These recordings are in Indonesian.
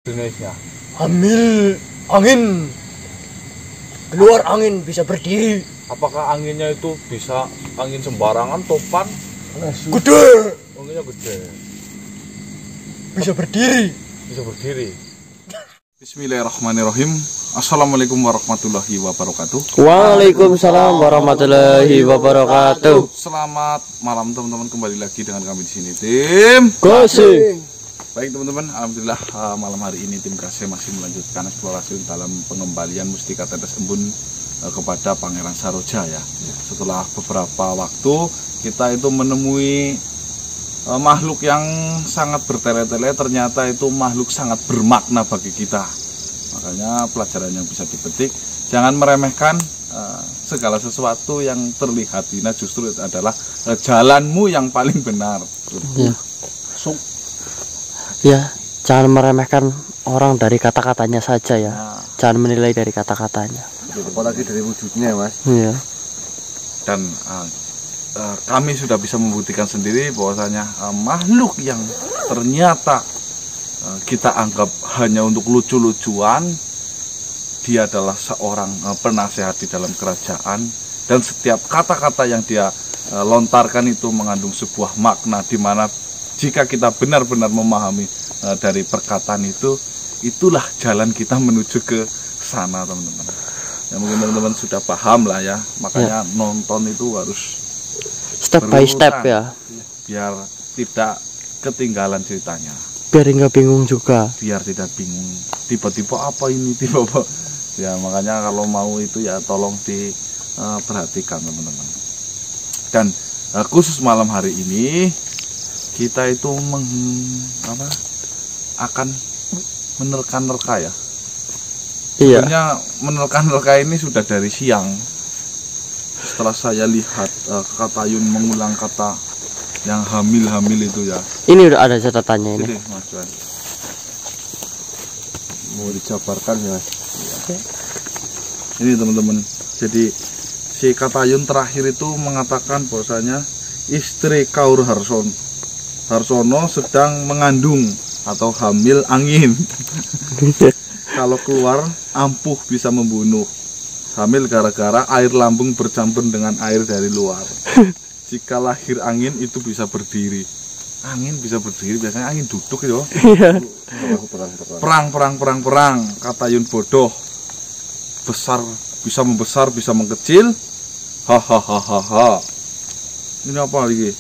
Jenisnya Hamil angin, keluar angin bisa berdiri. apakah anginnya itu bisa angin sembarangan, topan, Gede, anginnya gede, bisa berdiri. Bismillahirrahmanirrahim. Assalamualaikum warahmatullahi wabarakatuh. Waalaikumsalam warahmatullahi wabarakatuh. Selamat malam teman-teman, kembali lagi dengan kami di sini tim Gosip. Baik teman-teman, alhamdulillah malam hari ini tim KC masih melanjutkan eksplorasi dalam pengembalian Mustika Tetes Embun kepada Pangeran Saroja ya. Setelah beberapa waktu kita itu menemui makhluk yang sangat bertele-tele, ternyata itu makhluk sangat bermakna bagi kita. Makanya pelajaran yang bisa dipetik, jangan meremehkan segala sesuatu yang terlihat hina, justru itu adalah jalanmu yang paling benar. Ya, jangan meremehkan orang dari kata-katanya saja ya. Jangan menilai dari kata-katanya. Apalagi dari wujudnya, Mas. Iya. Dan kami sudah bisa membuktikan sendiri bahwasanya makhluk yang ternyata kita anggap hanya untuk lucu-lucuan, dia adalah seorang penasehat di dalam kerajaan, dan setiap kata-kata yang dia lontarkan itu mengandung sebuah makna, di mana jika kita benar-benar memahami dari perkataan itu, itulah jalan kita menuju ke sana teman-teman. Ya, mungkin teman-teman sudah paham lah ya, makanya nonton itu harus Step by step ya. Biar tidak ketinggalan ceritanya. Biar nggak bingung juga. Biar tidak bingung. Tiba-tiba apa ini, tiba-tiba. Ya makanya kalau mau itu ya tolong diperhatikan teman-teman. Dan khusus malam hari ini kita itu akan menerka-nerka ya. Iya. Sebenarnya menerka-nerka ini sudah dari siang. Setelah saya lihat kata Yun mengulang kata yang hamil-hamil itu ya. Ini udah ada catatannya ini. Ini Mas Wan. Mau dijabarkan ya, Mas. Ya. Ini teman-teman. Jadi si kata Yun terakhir itu mengatakan bahwasanya istri Kaur Harsono sedang mengandung atau hamil angin. Kalau keluar ampuh bisa membunuh. Hamil gara-gara air lambung bercampur dengan air dari luar. Jika lahir angin itu bisa berdiri. Angin bisa berdiri, biasanya angin duduk ya. Iya. Perang. Kata Yun bodoh. Besar bisa membesar, bisa mengecil. Hahaha. Ini apa lagi?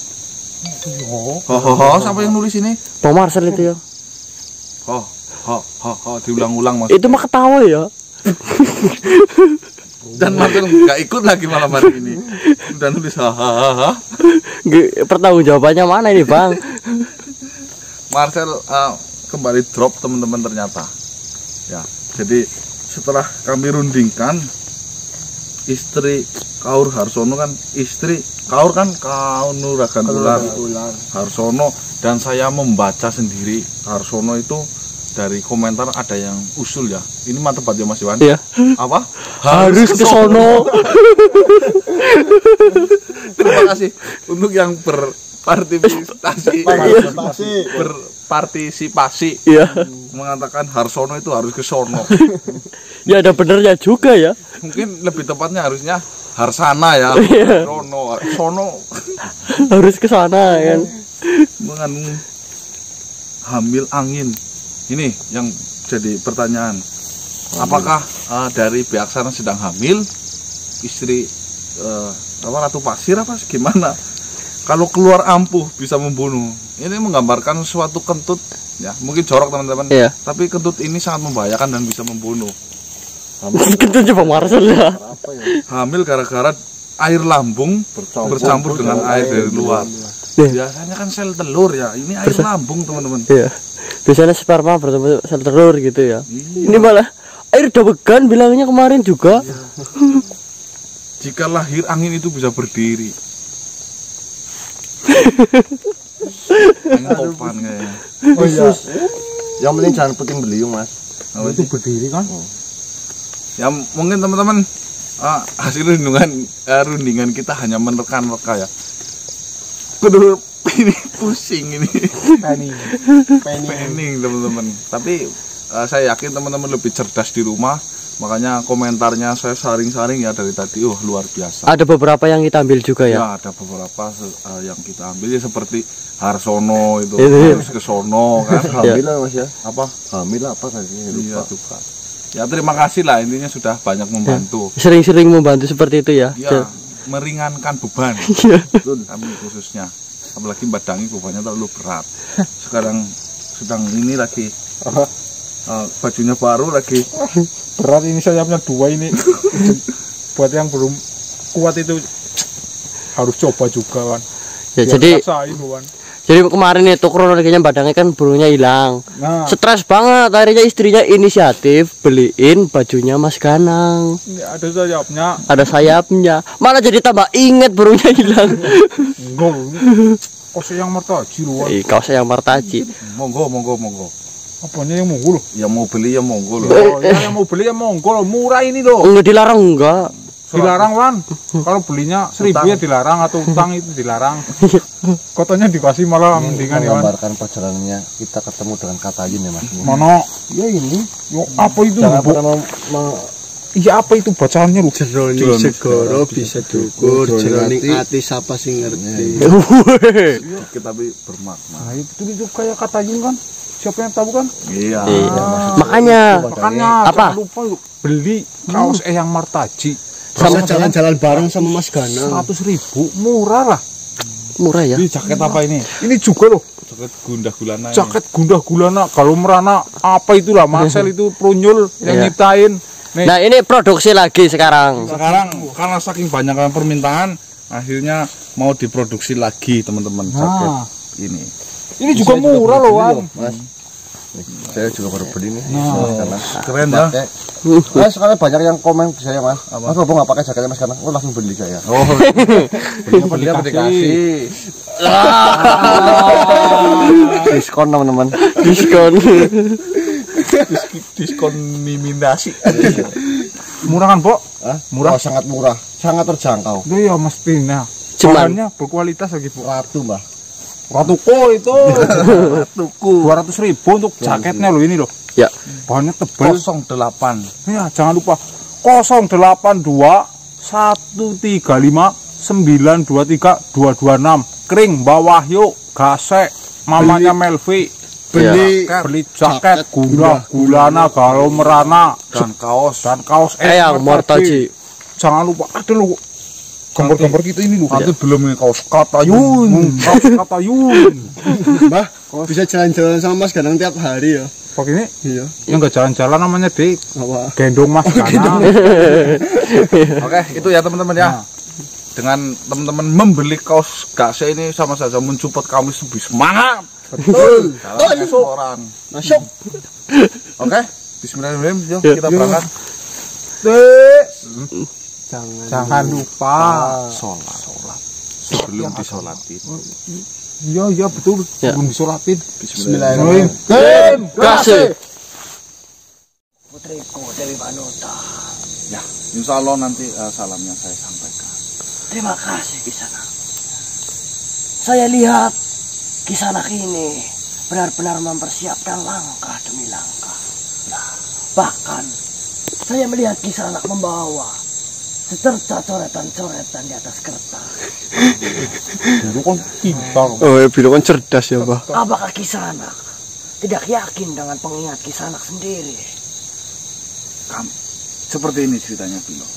Hahaha, siapa yang nulis ini? Bang Marcel itu ya. Diulang-ulang Mas. Itu mah ketawa ya. Dan Marcel nggak ikut lagi malam hari ini. Udah nulis hahaha. Pertanggung jawabannya mana ini Bang? Marcel kembali drop teman-teman ternyata. Ya, jadi setelah kami rundingkan, istri Kaur Harsono kan istri Kaur kan Kaunuragan Ular Harsono, dan saya membaca sendiri Harsono itu dari komentar ada yang usul ya. Ini mah tepat ya Mas Iwan? Iya. Apa? Harus ke sono. Terima kasih untuk yang berpartisipasi. Iya. Mengatakan Harsono itu harus ke sono. Ya ada benernya juga ya. Mungkin lebih tepatnya harusnya Harsana ya. Sono Harus ke sana kan. mengandung hamil angin. Ini yang jadi pertanyaan. Apakah dari pihak sana sedang hamil, istri Ratu Pasir apa gimana? Kalau keluar ampuh bisa membunuh. Ini menggambarkan suatu kentut ya, mungkin jorok teman-teman. Iya. Tapi kentut ini sangat membahayakan dan bisa membunuh. Kentut Bang Marcel ya. Hamil gara-gara air lambung bercampur dengan air dari luar. Biasanya kan sel telur ya, ini air lambung teman-teman. Iya. Biasanya sperma bertemu sel telur gitu ya. Iya. Ini malah air dawegan bilangnya kemarin juga. Iya. Jika lahir angin itu bisa berdiri. Angin topan kayaknya. Oh iya. Yang penting jangan puting beliung, Mas. Itu berdiri kan? Ya mungkin teman-teman hasil rundingan kita hanya menerka-nerka ya. Kedua ini pusing ini. Pening teman-teman. Tapi saya yakin teman-teman lebih cerdas di rumah. Makanya komentarnya saya saring-saring ya dari tadi. Luar biasa. Ada beberapa yang kita ambil juga ya. Ya, ada beberapa yang kita ambil ya seperti Harsono itu harus ke sono kan. Hamil lah Mas ya. Apa? Hamil apa kayaknya Iya lupa. juga. Ya terima kasih lah, intinya sudah banyak membantu. Sering-sering membantu seperti itu ya. Ya, meringankan beban. Betul. Kami khususnya. Apalagi Mbak Dangi bebannya terlalu berat. Sekarang sedang ini lagi bajunya baru lagi. Berat ini, saya punya 2 ini. Buat yang belum kuat itu harus coba juga kan. Ya, Biar jadi rasain, kan. jadi kemarin itu kronologinya badangnya kan burungnya hilang. Nah, Stres banget, akhirnya istrinya inisiatif beliin bajunya Mas Ganang. ini ada sayapnya. Ada sayapnya. Malah jadi tambah inget burungnya hilang. Enggak, kok yang mertaji loh. Ih, kau sayang martaji. Monggo. Apanya yang monggo loh? Yang mau beli ya monggo loh. Oh, ya, yang mau beli ya monggo loh, murah ini loh. Enggak dilarang enggak. Dilarang Wan. Kalau belinya 1.000 ya dilarang, atau utang itu dilarang. Kotanya dikasih malah mendingan ya Wan. Menggambarkan perjalanannya kita ketemu dengan Katayun ya Mas. Mana? Ya ini. Yo, apa itu? Jangan Bu? pernah Iya, apa itu bacaannya lu? Jroning segara bisa dukur, jroning ati sapa sing ngerti. Sedikit tapi bermakna. Nah, itu kayak Katayun kan? Siapa yang tahu kan? Iya. Makanya Makanya Apa? jangan lupa yuk beli kaos Eyang Martaji. Sama jalan-jalan bareng sama Mas Ganang. 100.000 murah lah. murah ya. Ini jaket apa ini? Ini juga loh. Jaket gundah gulana. Jaket gundah gulana. Kalau merana apa itulah Marcel itu Prunyul yang Iya. nyiptain. Nih. Nah, ini produksi lagi sekarang. Sekarang karena saking banyaknya permintaan, akhirnya mau diproduksi lagi teman-teman jaket ini. Ini juga murah loh Wan. Mas. Saya juga baru beli nih. Karena Keren ya. Mas, sekarang banyak yang komen ke saya Mas. Mas Bobo nggak pakai jaketnya Mas karena langsung beli saya. Oh, belinya dikasih. Diskon teman-teman. Diskon. Diskon minimasi. Murah kan, Pok? Hah? Murah. Oh, sangat murah, sangat terjangkau. Itu ya mestinya. Cuman- Bahannya berkualitas lagi, Bu. Ratu Mbah. Ratuko itu. Ratuku. 200.000 untuk jaketnya loh ini loh. Ya. Bahannya tebal. 08. Ya, jangan lupa 082 135 923 226. Kring bawah yuk, gasek mamanya Melvi. Beli jaket gundah gulana galau merana Dan kaos. Eyang Martaji. Jangan lupa ada loh gambar-gambar kita ini loh. Nanti belum ini kaos Katayun. Kaos Katayun. Mbah, bisa jalan-jalan sama Mas Ganang tiap hari ya. Pakai ini Iya. yang enggak jalan-jalan namanya Dik. Apa? Gendong Mas Ganang. Oke, itu ya teman-teman ya. Dengan teman-teman membeli kaos Gase ini sama saja mensupport kami lebih semangat. Betul. Jalan restoran. Masuk. Oke, bismillahirrahmanirrahim. Yuk kita berangkat. Dik, Jangan. jangan lupa. Sholat. Sebelum disolatin. Iya betul. Ya. Belum disolatin. Bismillahirrahmanirrahim. Kasih. Putriku Dewi Panuta. Ya, insya Allah nanti salamnya saya sampaikan. Terima kasih Kisanak. Saya lihat Kisanak ini benar-benar mempersiapkan langkah demi langkah. Bahkan saya melihat Kisanak membawa secerca coretan-coretan di atas kertas. Dulu kan pintar. Oh, Biro kan cerdas ya, Mbah. Apakah Kisanak tidak yakin dengan pengingat Kisanak sendiri? Seperti ini ceritanya Bilo.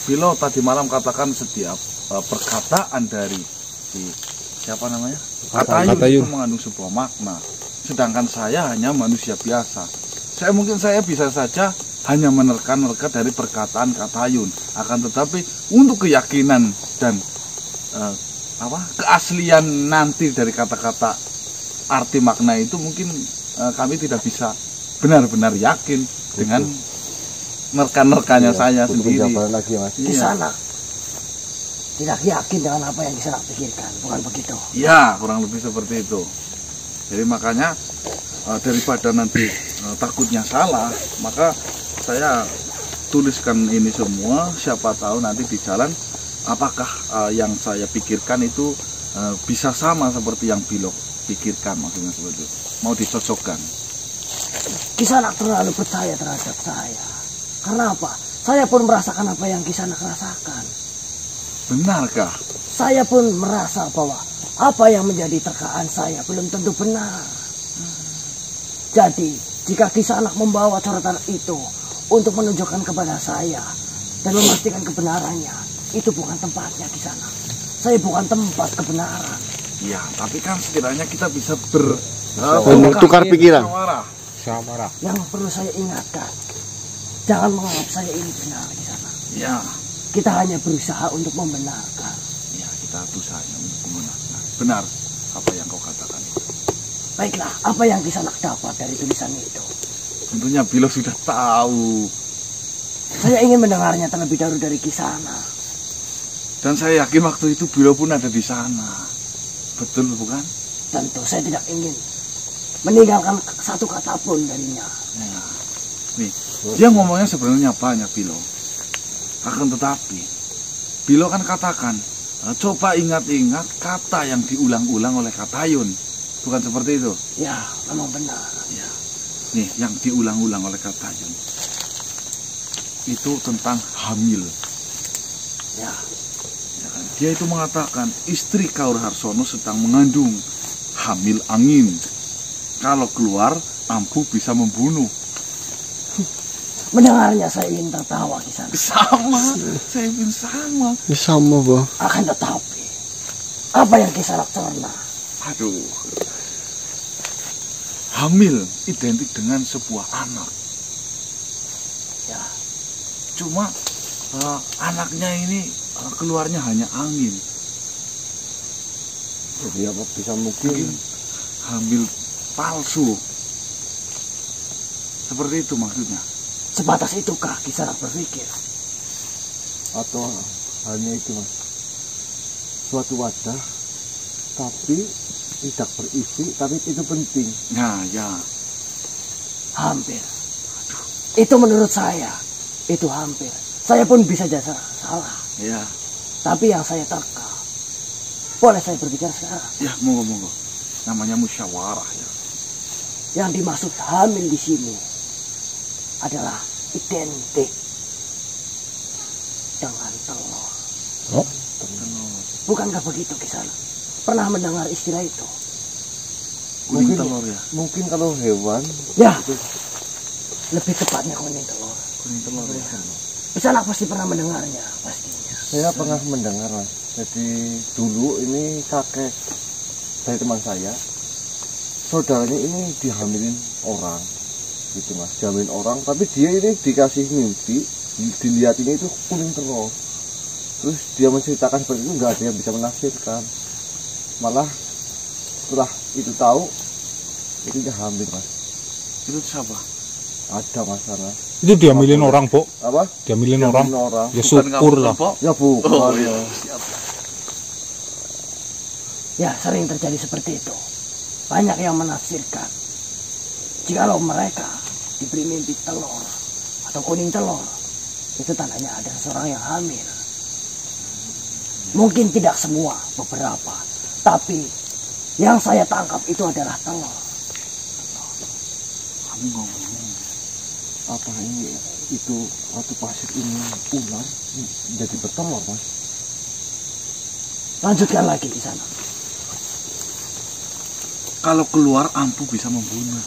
Bilo tadi malam katakan setiap perkataan dari siapa namanya? Katayun itu mengandung sebuah makna. Sedangkan saya hanya manusia biasa. Saya bisa saja hanya menerka-nerka dari perkataan Katayun. Akan tetapi untuk keyakinan dan keaslian nanti dari kata-kata arti makna itu mungkin kami tidak bisa benar-benar yakin dengan nerka-nerkanya saya sendiri. Lagi Mas. Kisanak tidak yakin dengan apa yang Kisanak pikirkan, bukan begitu? Ya, kurang lebih seperti itu. Jadi makanya daripada nanti takutnya salah, maka saya tuliskan ini semua. Siapa tahu nanti di jalan apakah yang saya pikirkan itu bisa sama seperti yang Bilo pikirkan, maksudnya seperti itu. Mau dicocokkan. Kisanak terlalu percaya terhadap saya. Karena apa? Saya pun merasakan apa yang Kisanak rasakan. Benarkah? Saya pun merasa bahwa apa yang menjadi terkaan saya belum tentu benar. Jadi, jika Kisanak membawa coretan itu untuk menunjukkan kepada saya dan memastikan kebenarannya, itu bukan tempatnya Kisanak. Saya bukan tempat kebenaran. Ya, tapi kan setidaknya kita bisa Bertukar pikiran. Samarah. Yang perlu saya ingatkan, jangan menganggap saya ini benar Kisanak. Ya, Kita hanya berusaha untuk membenarkan. ya kita berusaha untuk membenarkan. Benar apa yang kau katakan itu. Baiklah, apa yang Kisanak dapat dari tulisan itu? Tentunya Bilo sudah tahu. Saya ingin mendengarnya terlebih dahulu dari Kisanak. Dan saya yakin waktu itu Bilo pun ada di sana. Betul bukan? Tentu saya tidak ingin meninggalkan satu kata pun darinya. Ya. Nih, dia ngomongnya sebenarnya banyak Bilo. Akan tetapi, Bilo kan katakan, coba ingat-ingat kata yang diulang-ulang oleh Katayun. Bukan seperti itu? Ya, memang benar. Ya. Nih, yang diulang-ulang oleh Katayun. Itu tentang hamil. Ya, Ya kan? Dia itu mengatakan, istri Kaur Harsono sedang mengandung hamil angin. Kalau keluar, ampuh bisa membunuh. mendengarnya saya ingin tertawa Kisanak. Sama, saya pun sama. Ya sama, Bang. Akan tetapi, apa yang Kisanak cerna? Aduh. Hamil identik dengan sebuah anak. Ya, Cuma anaknya ini keluarnya hanya angin. Jadi apa bisa Mungkin mungkin hamil palsu. Seperti itu maksudnya. sebatas itukah Kisanak berpikir? atau hanya itu, Mas, suatu wadah tapi tidak berisi, tapi itu penting. Nah, ya. Hampir. Itu menurut saya, itu hampir. Saya pun bisa jadi salah. Ya. Tapi yang saya terka, boleh saya berbicara sekarang? Ya, monggo. Namanya musyawarah ya. Yang dimaksud hamil di sini adalah identik dengan telur. Oh, Bukankah begitu Kisanak? Pernah mendengar istilah itu? Kuning Mungkin- telur ya. Mungkin kalau hewan Ya, itu lebih tepatnya kuning telur. Kuning telur ya. Kisanak pasti pernah mendengarnya, pastinya. saya pernah mendengar, Mas. Jadi dulu ini kakek dari teman saya, saudaranya ini dihamilin orang, gitu Mas, dihamilin orang, tapi dia ini dikasih mimpi, dilihat ini itu kuning telur. Terus dia menceritakan seperti itu, nggak ada yang bisa menafsirkan. Malah setelah itu tahu, itu dia hamil, Mas. Itu siapa? Ada masalah. itu diambilin orang, Pok. Apa? Diambilin orang. Diambilin orang. Ya Bukan syukur kamu, lah. Pok? Ya bukan. Oh, ya. iya. Siap. Ya, sering terjadi seperti itu. Banyak yang menafsirkan, jikalau mereka diberi mimpi telur atau kuning telur, itu tandanya ada seseorang yang hamil. Mungkin tidak semua, beberapa. Tapi yang saya tangkap itu adalah telur. Kamu ngomong. Apa ini itu waktu pasir ini ular jadi bertelur, Mas? Lanjutkan lagi di sana. Kalau keluar ampuh bisa membunuh.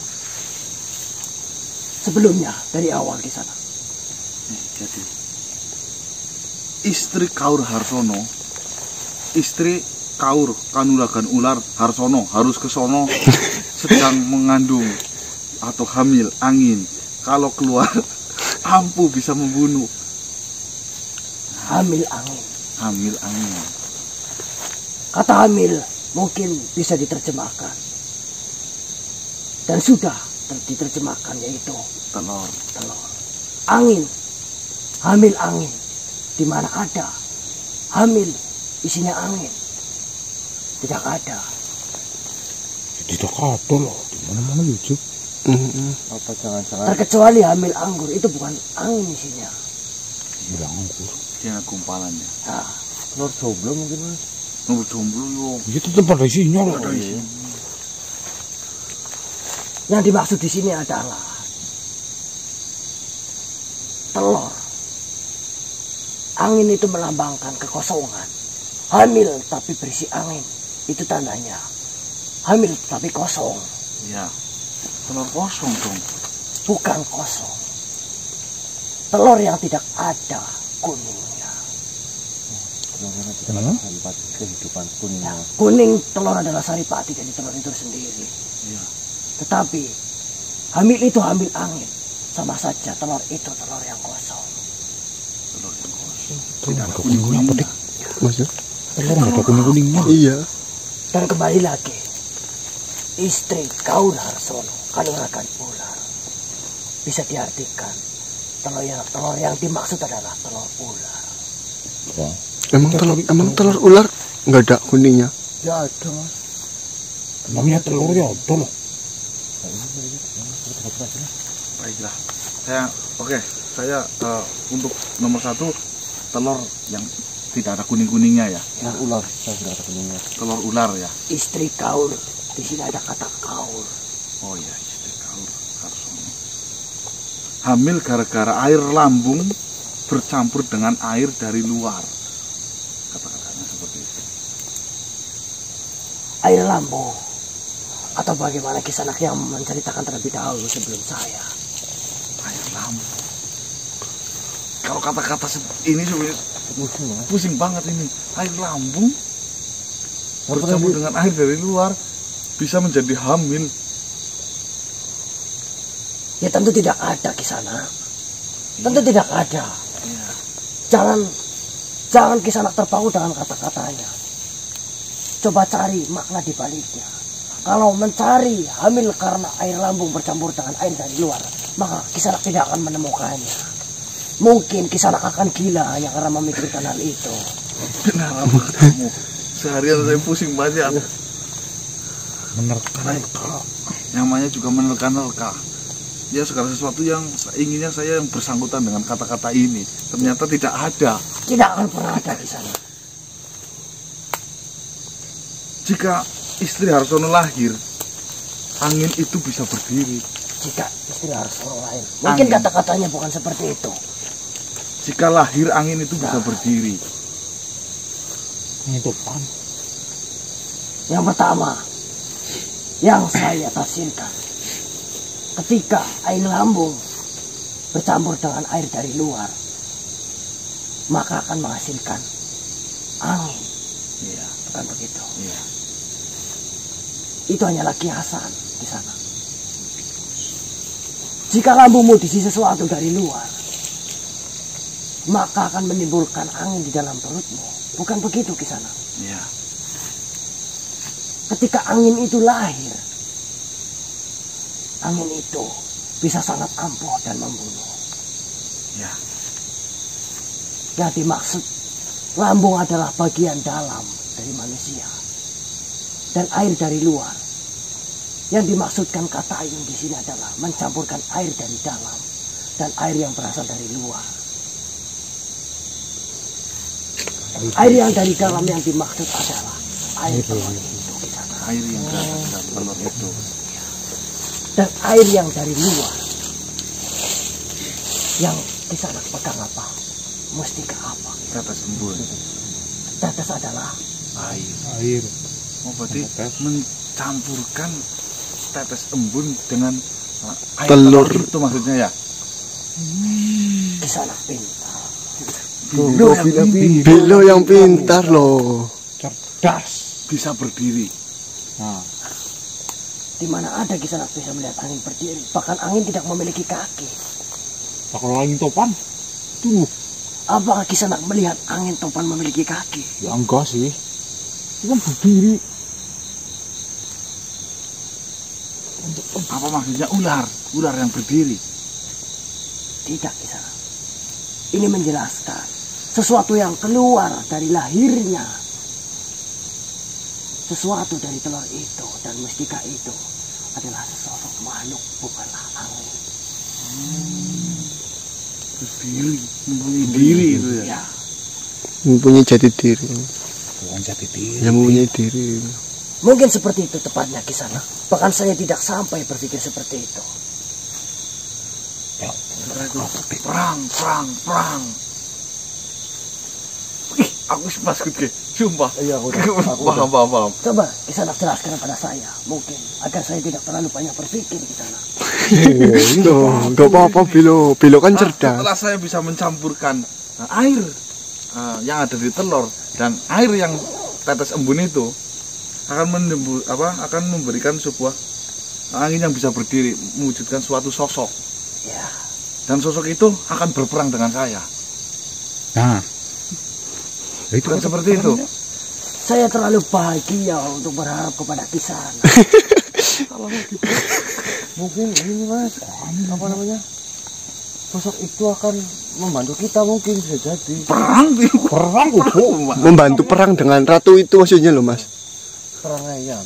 Sebelumnya, dari awal di sana. Jadi istri Kaur Harsono, istri Kaur Kanuragan Ular Harsono harus ke sono sedang mengandung atau hamil angin. Kalau keluar ampuh bisa membunuh. Hamil angin. Hamil angin. Kata hamil mungkin bisa diterjemahkan. Dan sudah diterjemahkan, yaitu Telur. telur. Angin. Hamil angin. Di mana ada hamil isinya angin. Tidak ada. Tidak ada loh. Di mana-mana lucu. Apa jangan-jangan Terkecuali hamil anggur, itu bukan angin isinya. Bilang anggur. Dia gumpalannya. Nah, telur jomblo mungkin, Mas? Nomor jomblo yo. Itu tempat isinya loh. yang dimaksud di sini adalah telur. Angin itu melambangkan kekosongan. Hamil tapi berisi angin, itu tandanya hamil tapi kosong. Ya, telur kosong dong. Bukan kosong. Telur yang tidak ada kuningnya. Tempat kehidupan kuningnya. Ya, kuning telur adalah saripati dari telur itu sendiri. Ya. Tetapi hamil itu hamil angin. Sama saja telur itu telur yang kosong. Telur yang kosong. Tidak ada kuning-kuningnya. Maksud? Telur nggak ada kuning-kuningnya. Iya. Dan kembali lagi, istri Kaur Harsono, Kanuragan Ular, bisa diartikan telur yang dimaksud adalah telur ular. Emang telur ular nggak ada kuningnya? Ya ada mas. Namanya telur ya ada loh. Baiklah. Saya untuk nomor 1 telur yang tidak ada kuning-kuningnya ya. Telur ular, saya tidak ada kuningnya. Telur ular ya. Istri Kaur, di sini ada kata Kaur. Oh ya, istri Kaur Harsono. Hamil gara-gara air lambung bercampur dengan air dari luar. Kata-katanya seperti itu. Air lambung. Atau bagaimana kisah anak yang menceritakan terlebih dahulu sebelum saya. Air lambung. Kalau kata-kata ini sebenarnya pusing banget ini. Air lambung bercampur dengan air dari luar bisa menjadi hamil. Ya tentu tidak ada kisana. Tentu tidak ada. Jangan kisana terpaku dengan kata-katanya. Coba cari makna di baliknya. Kalau mencari hamil karena air lambung bercampur dengan air dari luar, maka kisana tidak akan menemukannya. Mungkin kisana akan gila hanya karena memikirkan hal itu. Benar banget kamu. Seharian saya pusing banget. Menerka-nerka. Namanya juga menerka-nerka. Ya segala sesuatu yang inginnya saya yang bersangkutan dengan kata-kata ini ternyata tidak ada. Tidak akan pernah ada kisana. Jika istri Harsono lahir, angin itu bisa berdiri. Jika istri harus orang lain, mungkin Angin. kata-katanya bukan seperti itu. Jika lahir angin itu bisa berdiri. Itu pan. Yang pertama, yang saya tafsirkan, ketika air lambung bercampur dengan air dari luar, maka akan menghasilkan angin. Iya, Bukan begitu. iya. Itu hanyalah kiasan di sana. Jika lambungmu diisi sesuatu dari luar, maka akan menimbulkan angin di dalam perutmu. Bukan begitu di sana. Iya. Ketika angin itu lahir, angin itu bisa sangat ampuh dan membunuh. Ya. Yang dimaksud lambung adalah bagian dalam dari manusia. Dan air dari luar. Yang dimaksudkan kata ayun di sini adalah mencampurkan air dari dalam dan air yang berasal dari luar. Air yang dari dalam yang dimaksud adalah air telur itu di sana. Air yang berada dalam telur itu. Dan air yang dari luar yang di sana pegang apa? Mustika apa? Tetes embun. Tetes adalah Air. Air. Oh, berarti Tetes. mencampurkan tetes embun dengan air Telur. itu maksudnya ya. di sana pintar. Belo yang pintar loh. Cerdas. Bisa berdiri. Nah, Di mana ada di sana bisa melihat angin berdiri. Bahkan angin tidak memiliki kaki. kalau angin topan, tuh, Apakah Kisanak melihat angin topan memiliki kaki? ya enggak sih. Itu kan berdiri. Apa maksudnya ular? Ular yang berdiri. Tidak Kisanak. Ini menjelaskan sesuatu yang keluar dari lahirnya. Sesuatu dari telur itu dan mustika itu adalah sesosok makhluk, bukanlah angin. Berdiri, mempunyai diri itu ya. Ya, Mempunyai jati diri. Bukan jati diri. Yang mempunyai diri. mungkin seperti itu tepatnya Kisanak. Bahkan saya tidak sampai berpikir seperti itu. Ya, Setelah itu perang. Ih, aku pas ke, sumpah. Iya, aku paham. Coba Kisanak jelaskan kepada saya, mungkin agar saya tidak terlalu banyak berpikir di sana. Tuh, nggak apa-apa Bilo kan cerdas. Setelah saya bisa mencampurkan air yang ada di telur dan air yang tetes embun itu akan memberikan sebuah angin yang bisa berdiri, mewujudkan suatu sosok. Ya. Dan sosok itu akan berperang dengan saya. Nah, itu Bukan seperti itu. Saya terlalu bahagia untuk berharap kepada Kisanak. Mungkin ini Mas, apa namanya? Sosok itu akan membantu kita, mungkin bisa jadi. Perang. Membantu perang dengan ratu itu maksudnya loh Mas. Perang ayam.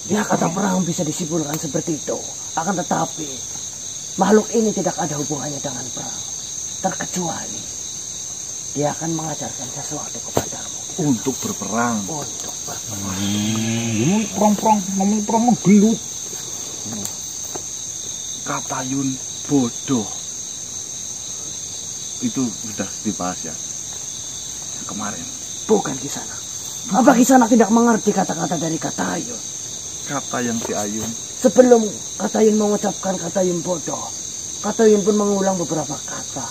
Ya, kata perang bisa disimpulkan seperti itu. Akan tetapi makhluk ini tidak ada hubungannya dengan perang, terkecuali dia akan mengajarkan sesuatu kepadamu Untuk berperang. untuk berperang. ngomong perang menggelut. Katayun bodoh. Itu sudah dibahas ya kemarin. Bukan Kisanak. Apa Kisanak tidak mengerti kata-kata dari Katayun? Kata yang si Ayun. Sebelum Katayun mengucapkan Katayun bodoh, Katayun pun mengulang beberapa kata.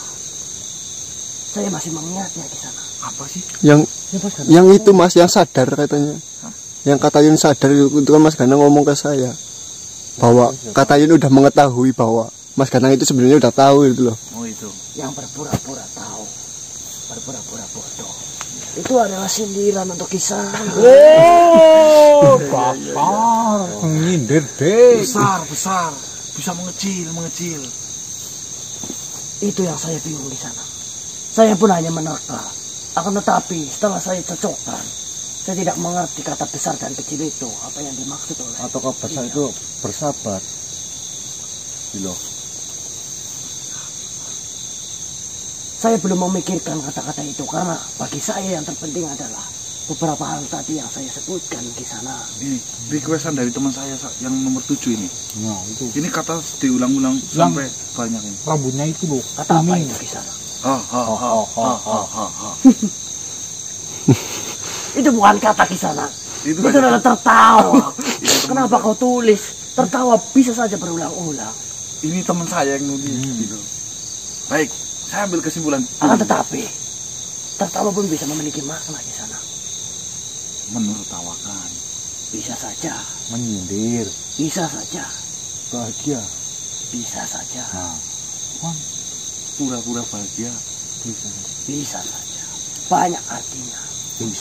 Saya masih mengingatnya Kisanak. Apa sih? Yang itu Mas, yang sadar katanya. Yang Katayun sadar itu kan Mas Ganang ngomong ke saya bahwa Katayun udah mengetahui bahwa Mas Ganang itu sebenarnya udah tahu itu loh. Oh itu. Yang berpura-pura tahu, berpura-pura bodoh, itu adalah sindiran untuk Kisanak. Oh, bakar, nyindir deh. Besar. Bisa mengecil. Itu yang saya bingung di sana. Saya pun hanya menerka. Akan tetapi setelah saya cocokkan, saya tidak mengerti kata besar dan kecil itu apa yang dimaksud oleh. Ataukah besar itu bersabar? Bilo. Saya belum memikirkan kata-kata itu karena bagi saya yang terpenting adalah beberapa hal tadi yang saya sebutkan di sana. Ini requestan dari teman saya yang nomor 7 ini. Nah, itu Ini kata diulang-ulang sampai banyak ini. rambutnya itu loh. Kata apa kuning. itu di sana? Itu bukan kata Kisanak. Itu Itu adalah tertawa. Kenapa kau tulis? Tertawa bisa saja berulang-ulang. Ini teman saya yang nulis gitu. Baik, saya ambil kesimpulan. Akan tetapi tertawa pun bisa memiliki makna di sana. Menertawakan. Bisa saja, Menyindir. bisa saja, Bahagia. bisa saja, Pura-pura bahagia. bisa saja. Banyak artinya.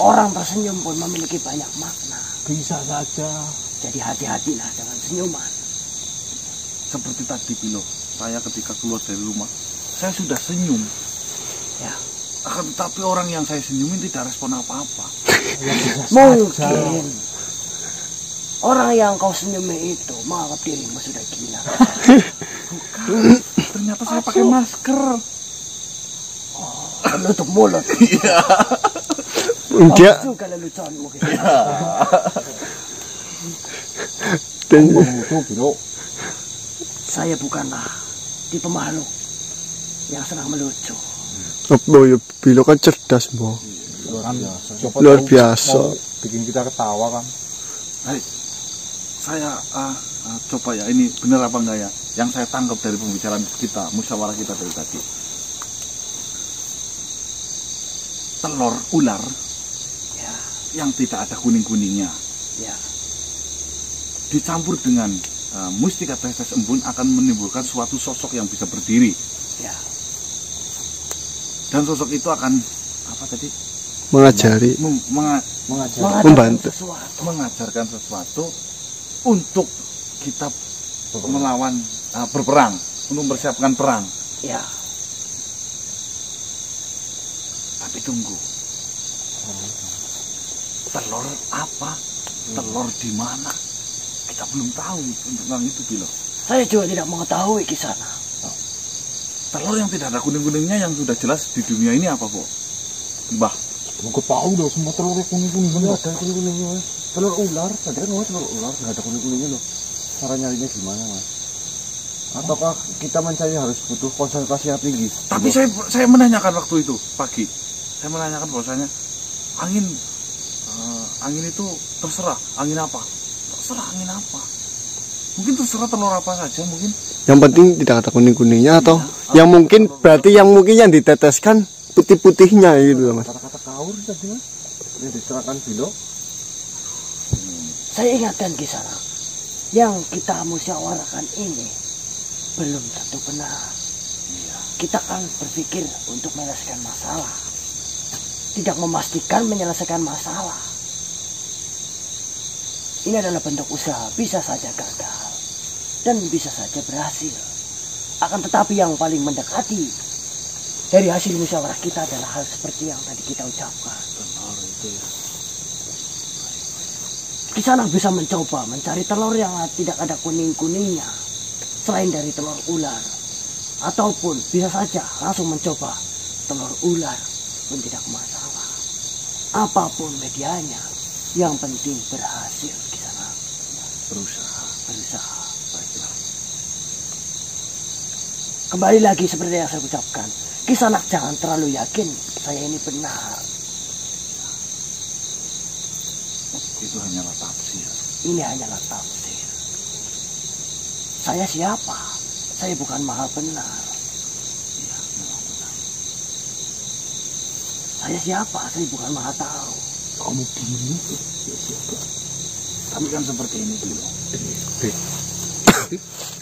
Orang tersenyum pun memiliki banyak makna. Bisa saja. Jadi hati-hatilah dengan senyuman. Seperti tadi Pilo, saya ketika keluar dari rumah, saya sudah senyum. Ya, Akan tetapi orang yang saya senyumin tidak respon apa-apa. mungkin orang yang kau senyumi itu menganggap dirimu sudah gila. Ternyata saya pakai masker. Penutup mulut. Dia Bagus juga leluconmu. dan Itu Bilo. Saya bukanlah tipe makhluk yang senang melucu. oh ya Bilo kan cerdas Mbok. Kan, siapa Luar tahu biasa. mau bikin kita ketawa kan. Baik, saya coba ya, ini benar apa enggak ya? Yang saya tangkap dari pembicaraan kita, musyawarah kita dari tadi. Telur ular Ya, yang tidak ada kuning-kuningnya ya. dicampur dengan mustika tetes embun akan menimbulkan suatu sosok yang bisa berdiri. Ya, Dan sosok itu akan apa tadi? Mengajari, Mengajar. Membantu. Mengajarkan sesuatu untuk kita melawan berperang, untuk mempersiapkan perang. ya. Tapi tunggu. Telur apa? Telur di mana? Kita belum tahu tentang itu Bilo. Saya juga tidak mengetahui kisana. Telur yang tidak ada kuning-kuningnya yang sudah jelas di dunia ini apa, Bu? Mbah. Aku tahu dong semua telur kuning-kuning bener. Ada kuning-kuningnya Mas. Telur ular. Tadi kan Mas telur ular. Nggak ada kuning-kuningnya loh. Cara nyarinya gimana Mas? Ataukah kita mencari harus butuh konsentrasi yang tinggi? Tapi saya menanyakan waktu itu pagi, saya menanyakan bahwasanya angin itu terserah angin apa, mungkin terserah telur apa saja mungkin. Yang penting tidak ada kuning-kuningnya atau yang mungkin berarti yang diteteskan putih-putihnya gitu Mas. Kata-kata kaur tadi Mas yang diserahkan Bilo. Saya ingatkan Kisanak, yang kita musyawarahkan ini belum tentu benar. Kita kan berpikir untuk menyelesaikan masalah, tidak memastikan menyelesaikan masalah. Ini adalah bentuk usaha, bisa saja gagal dan bisa saja berhasil. Akan tetapi yang paling mendekati dari hasil musyawarah kita adalah hal seperti yang tadi kita ucapkan. Telur itu ya. Kisanak bisa mencoba mencari telur yang tidak ada kuning-kuningnya selain dari telur ular, ataupun bisa saja langsung mencoba telur ular pun tidak masalah. Apapun medianya, yang penting berhasil. Kisanak Berusaha. Baiklah. Kembali lagi seperti yang saya ucapkan, Kisanak jangan terlalu yakin saya ini benar. Itu hanyalah tafsir. Ini hanyalah tafsir. Saya siapa? Saya bukan maha benar. Iya, memang benar. Saya siapa? Saya bukan maha tahu. Kamu Bilo, ya siapa? Tapi kan seperti ini Bilo.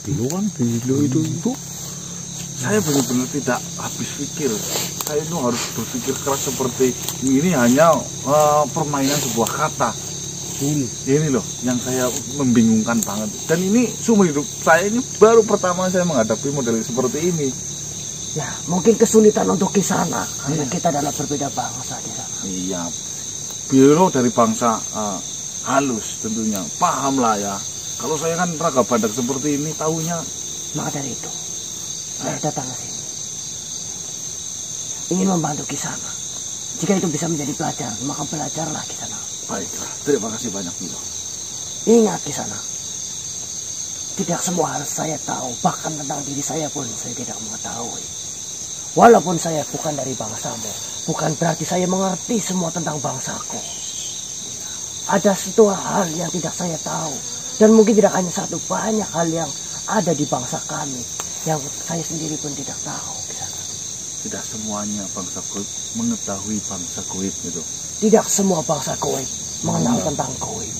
Bilo itu Saya benar-benar tidak habis pikir. Saya itu harus berpikir keras seperti ini hanya permainan sebuah kata. Ini loh yang saya membingungkan banget. Dan ini seumur hidup saya ini baru pertama saya menghadapi model seperti ini. Ya, mungkin kesulitan untuk Kisanak karena kita adalah berbeda bangsa di sana. Iya, Bilo dari bangsa halus tentunya, paham lah ya. Kalau saya kan raga badak seperti ini, tahunya. Maka dari itu, saya datang ke sini ingin membantu Kisanak. Jika itu bisa menjadi pelajaran, maka belajarlah Kisanak. Baiklah, terima kasih banyak Bilo. Ingat Kisanak, tidak semua hal saya tahu, bahkan tentang diri saya pun saya tidak mengetahui. Walaupun saya bukan dari bangsamu, bukan berarti saya mengerti semua tentang bangsaku. Ada satu hal yang tidak saya tahu, dan mungkin tidak hanya satu, banyak hal yang ada di bangsa kami yang saya sendiri pun tidak tahu. Tidak semuanya bangsa goib mengetahui bangsa goib gitu. Tidak semua bangsa goib mengenal tentang goib.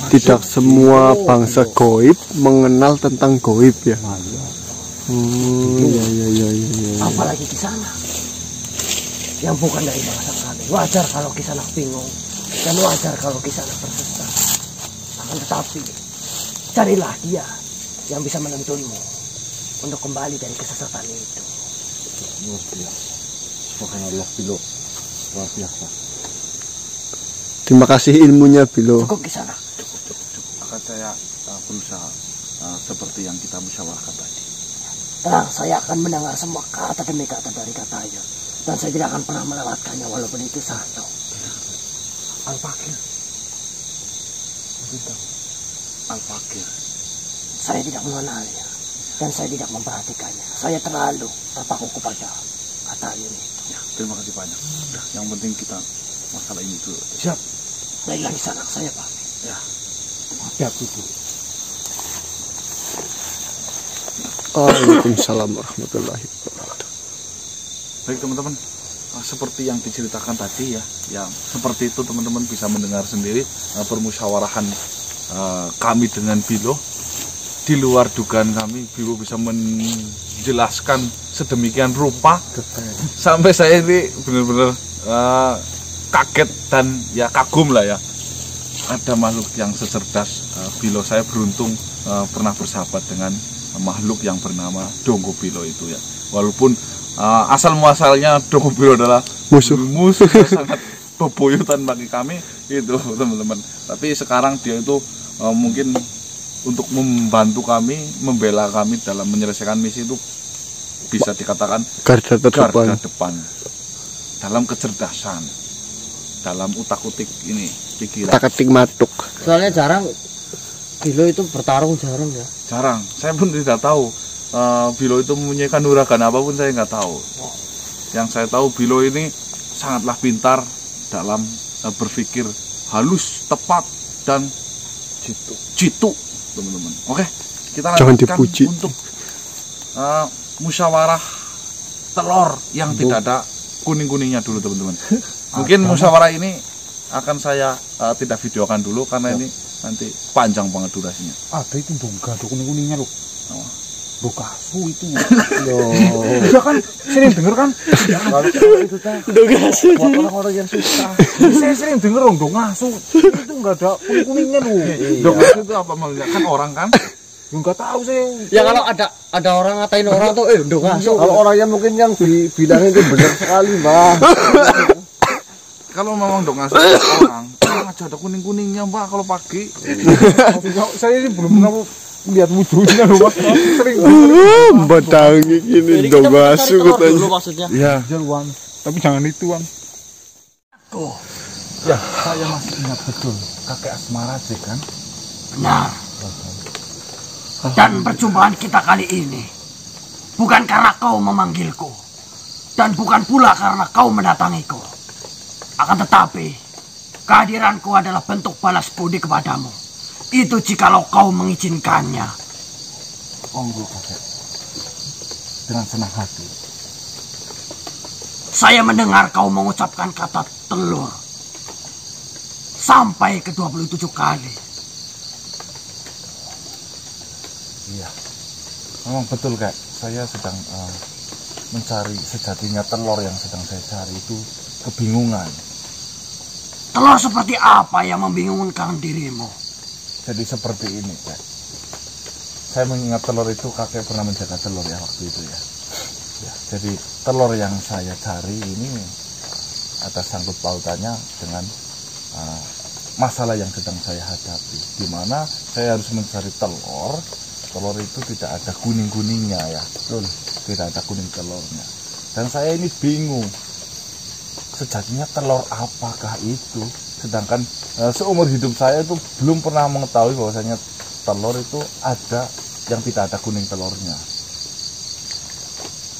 Tidak semua bangsa goib mengenal tentang goib ya. Iya. Apalagi Kisanak yang bukan dari bangsa kami. Wajar kalau Kisanak bingung dan wajar kalau Kisanak tersesat. Akan tetapi carilah dia yang bisa menuntunmu untuk kembali dari kesesatan itu. Luar biasa. Subhanallah Bilo. Luar biasa. Terima kasih ilmunya Bilo. Cukup Kisanak. Cukup. Akan saya berusaha seperti yang kita musyawarahkan tadi. Tenang, saya akan mendengar semua kata demi kata dari katanya. Dan saya tidak akan pernah melewatkannya walaupun itu satu. Al-Fakir. Al-Fakir. Saya tidak mengenalnya. Dan saya tidak memperhatikannya. Saya terlalu terpaku kepada kata ini. Ya, terima kasih banyak. Udah, yang penting kita masalah ini dulu. Siap. Baiklah Kisanak, saya pamit. Ya. Hati-hati Bu. Waalaikumsalam warahmatullahi wabarakatuh. Baik teman-teman, seperti yang diceritakan tadi ya, yang seperti itu teman-teman bisa mendengar sendiri permusyawarahan kami dengan Bilo. Di luar dugaan kami, Bilo bisa menjelaskan sedemikian rupa sampai saya ini benar-benar kaget dan ya kagum lah ya. Ada makhluk yang secerdas Bilo. Saya beruntung pernah bersahabat dengan makhluk yang bernama Donggo Bilo itu ya. Walaupun asal muasalnya Donggo Bilo adalah musuh yang sangat bebuyutan bagi kami itu teman-teman. Tapi sekarang dia itu mungkin untuk membantu kami, membela kami dalam menyelesaikan misi itu bisa dikatakan garda depan dalam kecerdasan, dalam utak-utik ini pikiran. Utak-atik matuk. Soalnya jarang Bilo itu bertarung jarang ya? Jarang. Saya pun tidak tahu Bilo itu mempunyai kanuragan apapun, saya nggak tahu. Yang saya tahu Bilo ini sangatlah pintar dalam berpikir halus, tepat, dan jitu, teman-teman. Oke, kita Jangan lanjutkan dipuji. untuk musyawarah telur yang tidak ada kuning-kuningnya dulu, teman-teman. Mungkin musyawarah ini akan saya tidak videokan dulu karena ini nanti panjang banget durasinya. Ada itu dong, gak ada kuning-kuningnya loh. Loh kasu itu. Iya kan, sering denger kan? Kalau itu buat orang-orang yang susah. Saya sering denger dong ngasu. Itu nggak ada kuning-kuningnya loh. Dogasu itu apa maksudnya? Kan orang kan? Nggak tahu saya. Ya kalau ada orang ngatain orang tuh, dong ngasu. Kalau orangnya mungkin yang dibilang itu benar sekali, Mbak. Kalau memang dogasu orang aja ada kuning-kuningnya, Mbak, kalau pagi. Saya ini belum pernah lihat wujudnya loh, Mas. Sering Batang ini dong masuk dulu katanya. maksudnya. Ya. Wan. Tapi jangan itu, Wan. Tuh, Ya, saya masih ingat betul kakek Asmara sih kan. benar. Dan perjumpaan kita kali ini bukan karena kau memanggilku dan bukan pula karena kau mendatangiku. Akan tetapi kehadiranku adalah bentuk balas budi kepadamu. Itu jikalau kau mengizinkannya. Monggo kakek. Dengan senang hati. Saya mendengar kau mengucapkan kata telur sampai ke 27 kali. Iya. Memang betul, Kak. Saya sedang mencari sejatinya telur yang sedang saya cari itu kebingungan. Telur seperti apa yang membingungkan dirimu? Jadi seperti ini, Kak. Saya mengingat telur itu kakek pernah menjaga telur ya waktu itu ya. Ya, jadi telur yang saya cari ini ada sangkut pautannya dengan masalah yang sedang saya hadapi. Di mana saya harus mencari telur itu tidak ada kuning-kuningnya ya. Betul, tidak ada kuning telurnya. Dan saya ini bingung. Sejatinya telur apakah itu? Sedangkan seumur hidup saya itu belum pernah mengetahui bahwasanya telur itu ada yang tidak ada kuning telurnya.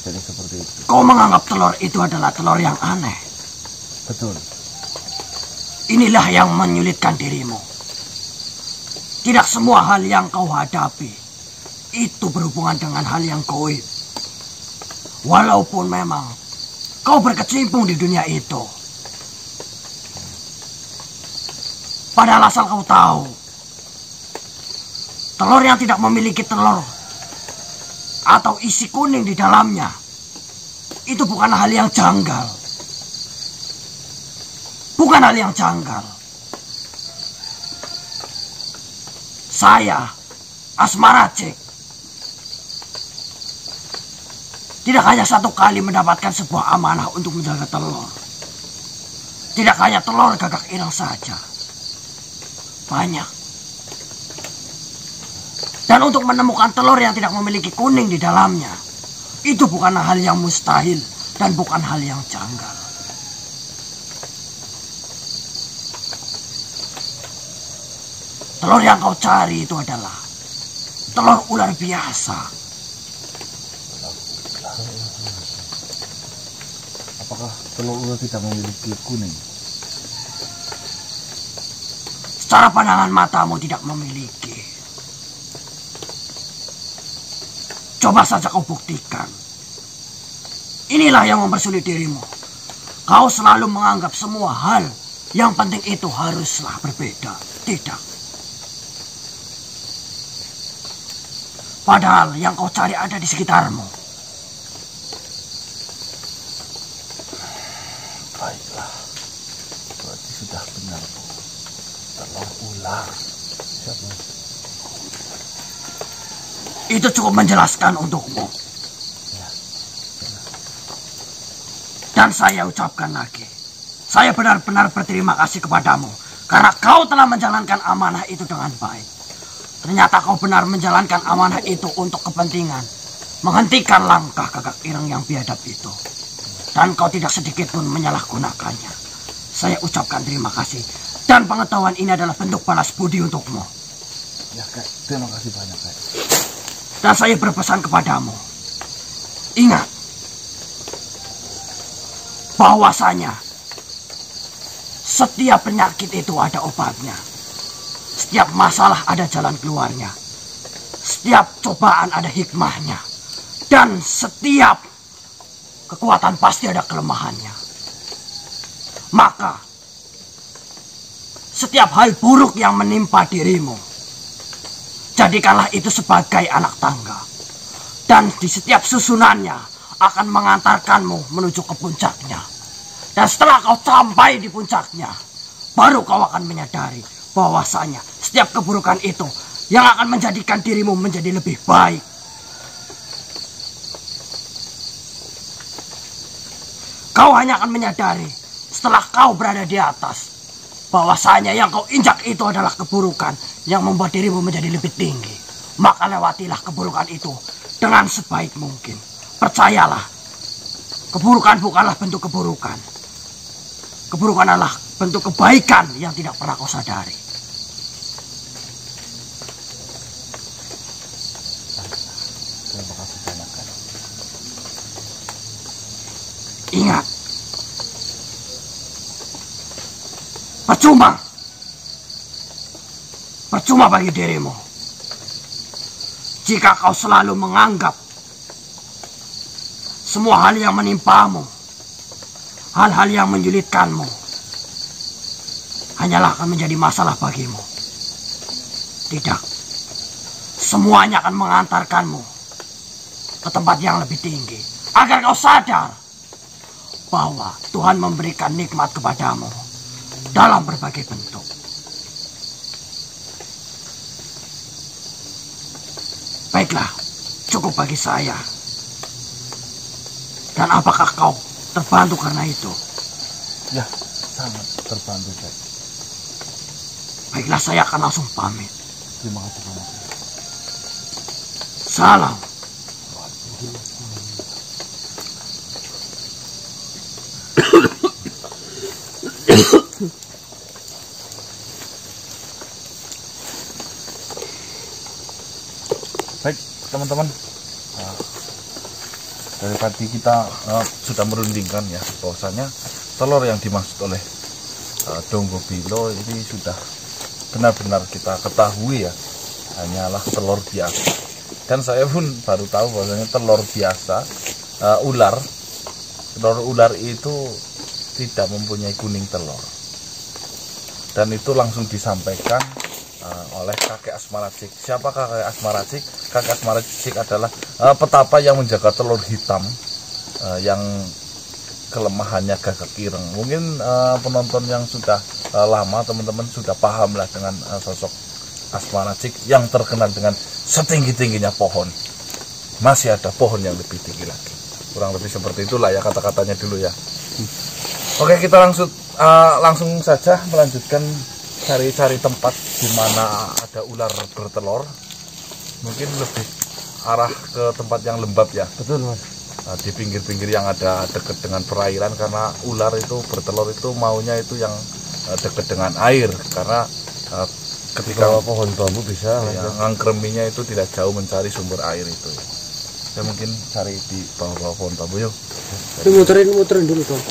Jadi seperti itu. Kau menganggap telur itu adalah telur yang aneh. Betul. Inilah yang menyulitkan dirimu. Tidak semua hal yang kau hadapi itu berhubungan dengan hal yang gaib. Walaupun memang kau berkecimpung di dunia itu. Padahal asal kau tahu, telur yang tidak memiliki telur atau isi kuning di dalamnya itu bukan hal yang janggal. Bukan hal yang janggal. Saya, Asmara Cek, tidak hanya satu kali mendapatkan sebuah amanah untuk menjaga telur. Tidak hanya telur gagak ireng saja. Banyak. Dan untuk menemukan telur yang tidak memiliki kuning di dalamnya, itu bukan hal yang mustahil dan bukan hal yang janggal. Telur yang kau cari itu adalah telur ular biasa. Apakah telur ular tidak memiliki kuning? Secara pandangan matamu tidak memiliki. Coba saja kau buktikan. Inilah yang mempersulit dirimu. Kau selalu menganggap semua hal yang penting itu haruslah berbeda. Tidak. Padahal yang kau cari ada di sekitarmu. Baiklah. Berarti sudah benar, Bu. Telur ular. Siapa? Itu cukup menjelaskan untukmu. Dan saya ucapkan lagi, saya benar-benar berterima kasih kepadamu karena kau telah menjalankan amanah itu dengan baik. Ternyata kau benar menjalankan amanah itu untuk kepentingan menghentikan langkah gagak ireng yang biadab itu. Dan kau tidak sedikit pun menyalahgunakannya. Saya ucapkan terima kasih. Dan pengetahuan ini adalah bentuk balas budi untukmu. Ya Kek, terima kasih banyak Kek. Dan saya berpesan kepadamu, ingat bahwasanya setiap penyakit itu ada obatnya, setiap masalah ada jalan keluarnya, setiap cobaan ada hikmahnya, dan setiap kekuatan pasti ada kelemahannya. Maka setiap hal buruk yang menimpa dirimu, jadikanlah itu sebagai anak tangga. Dan di setiap susunannya akan mengantarkanmu menuju ke puncaknya. Dan setelah kau sampai di puncaknya, baru kau akan menyadari bahwasanya setiap keburukan itu yang akan menjadikan dirimu menjadi lebih baik. Kau hanya akan menyadari setelah kau berada di atas, bahwasanya yang kau injak itu adalah keburukan yang membuat dirimu menjadi lebih tinggi. Maka lewatilah keburukan itu dengan sebaik mungkin. Percayalah, keburukan bukanlah bentuk keburukan. Keburukan adalah bentuk kebaikan yang tidak pernah kau sadari. Terima kasih banyak Kek. Ingat, percuma bagi dirimu jika kau selalu menganggap semua hal yang menimpamu, hal-hal yang menyulitkanmu, hanyalah akan menjadi masalah bagimu. Tidak, semuanya akan mengantarkanmu ke tempat yang lebih tinggi, agar kau sadar bahwa Tuhan memberikan nikmat kepadamu dalam berbagai bentuk. Baiklah, cukup bagi saya. Dan apakah kau terbantu karena itu? Ya, sangat terbantu Kek. Baiklah, saya akan langsung pamit. Terima kasih banyak. Salam. Baik teman-teman, dari tadi kita sudah merundingkan ya bahwasanya telur yang dimaksud oleh Donggo Bilo ini sudah benar-benar kita ketahui ya, hanyalah telur biasa. Dan saya pun baru tahu bahwasanya telur biasa, telur ular itu tidak mempunyai kuning telur. Dan itu langsung disampaikan oleh kakek Asmaracik. Siapa kakek Asmaracik? Kakek Asmaracik adalah petapa yang menjaga telur hitam yang kelemahannya gagak ireng. Mungkin penonton yang sudah lama, teman-teman sudah paham lah dengan sosok Asmaracik yang terkenal dengan setinggi-tingginya pohon. Masih ada pohon yang lebih tinggi lagi. Kurang lebih seperti itulah ya kata-katanya dulu ya. Oke, kita langsung saja melanjutkan cari-cari tempat di mana ada ular bertelur. Mungkin lebih arah ke tempat yang lembab ya. Betul Mas. Di pinggir-pinggir yang ada dekat dengan perairan, karena ular itu bertelur itu maunya itu yang dekat dengan air, karena ketika pohon bambu bisa ya, ngangkreminya itu tidak jauh mencari sumber air itu. Ya mungkin cari di bawah-bawah pohon bambu yuk. Muterin dulu dong.